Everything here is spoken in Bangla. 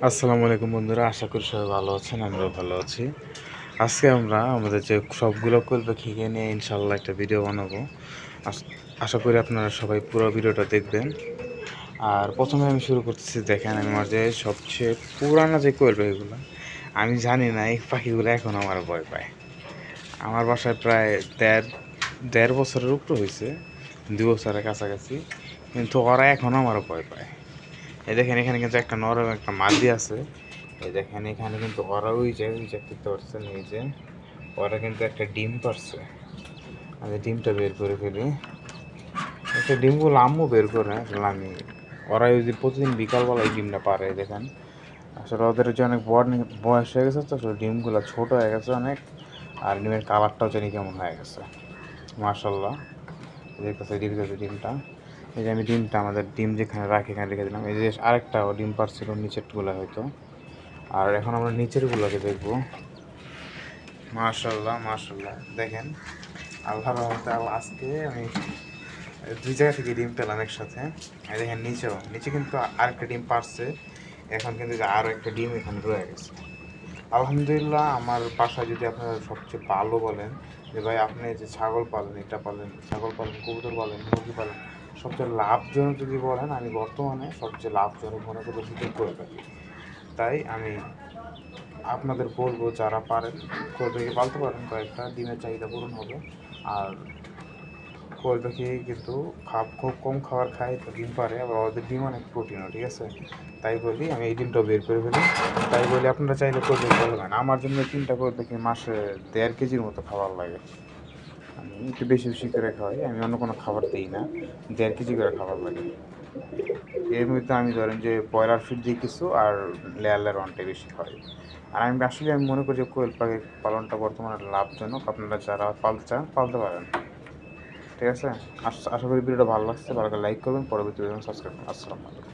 আসসালামু আলাইকুম বন্ধুরা, আশা করি সবাই ভালো আছেন। আমরাও ভালো আছি। আজকে আমরা আমাদের যে সবগুলো কোয়েল পাখিকে নিয়ে ইনশাল্লাহ একটা ভিডিও বানাবো। আশা করি আপনারা সবাই পুরো ভিডিওটা দেখবেন। আর প্রথমে আমি শুরু করতেছি, দেখেন আমার যে সবচেয়ে পুরানো যে কোয়েল পাখিগুলো, আমি জানি না এই পাখিগুলো এখন আমার ভয় পায়। আমার বাসায় প্রায় দেড় বছরের উপরে হয়েছে, 2 বছরের কাছাকাছি, কিন্তু ওরা এখনও আমার ভয় পায়। এই দেখেন এখানে কিন্তু একটা নরম একটা মাদি আছে। এই দেখেন এখানে কিন্তু ওরা ওই যে দেখতে পাচ্ছেন, এই যে ওরা কিন্তু একটা ডিম পারছে। আমি ডিমটা বের করে ফেলি। একটা ডিমগুলো আম্মু বের করে, আসলে আমি ওরা ওই যে প্রতিদিন বিকালবেলা এই ডিমটা পারে। দেখেন আসলে ওদের যে অনেক বয়স হয়ে গেছে, তো আসলে ডিমগুলো ছোট হয়ে গেছে অনেক। আর ডিমের কালারটাও জানি কেমন হয়ে গেছে। মার্শাল্লাহ, দেখতেছে ডিমটা। এই যে আমি ডিমটা আমাদের ডিম যেখানে রাখি এখানে রেখে দিলাম। এই যে আরেকটাও ডিম পারছিল নিচেরগুলো হয়তো। আর এখন আমরা নিচেরগুলোকে দেখবো। মাশাল্লাহ দেখেন, আল্লাহর রহমতে আজকে আমি 2 জায়গা থেকে ডিম পেলাম একসাথে। এই দেখেন নিচে কিন্তু আরেকটা ডিম পারছে। এখন কিন্তু আরও একটা ডিম এখানে রয়ে গেছে। আলহামদুলিল্লাহ, আমার বাসায় যদি আপনারা সবচেয়ে ভালো বলেন যে ভাই আপনি যে ছাগল পালেন, ছাগল পালেন, কবুতর পালেন, মুরগি পালেন, সবচেয়ে লাভজনক যদি বলেন, আমি বর্তমানে সবচেয়ে লাভজনক মনে করি শুধু করে থাকি। তাই আমি আপনাদের বলবো, যারা পারেন কোয়েল পাখি পালতে পারেন, কয়েকটা ডিমের চাহিদা পূরণ হবে। আর কোয়েল পাখি কিন্তু খুব কম খাবার খায়, তো ডিম পারে, আবার ওদের ডিম অনেক প্রোটিনও, ঠিক আছে? তাই বলি আমি এই ডিমটাও বের করে ফেলি। তাই বলি আপনারা চাইলে কোয়েল পাখি পালবেন। আমার জন্য 3টা কোয়েল পাখি মাসে 1.5 কেজির মতো খাবার লাগে। আমি একটু বেশি করে খাওয়াই, আমি অন্য কোনো খাবার দিই না। 1.5 কেজি করে খাবার লাগে। এর মধ্যে আমি ধরেন যে ব্রয়লার ফিড দিই কিছু, আর লেয়ার ওয়ানটাই বেশি হয়। আর আমি মনে করি যে কোয়েল পাখি পালনটা বর্তমানে লাভজনক। আপনারা যারা পালতে চান পালতে পারেন, ঠিক আছে? আশা করি ভিডিওটা ভালো লাগছে। ভালো লাগলে লাইক করবেন, পরবর্তী ভিডিও সাবস্ক্রাইব করবেন। আসসালামু আলাইকুম।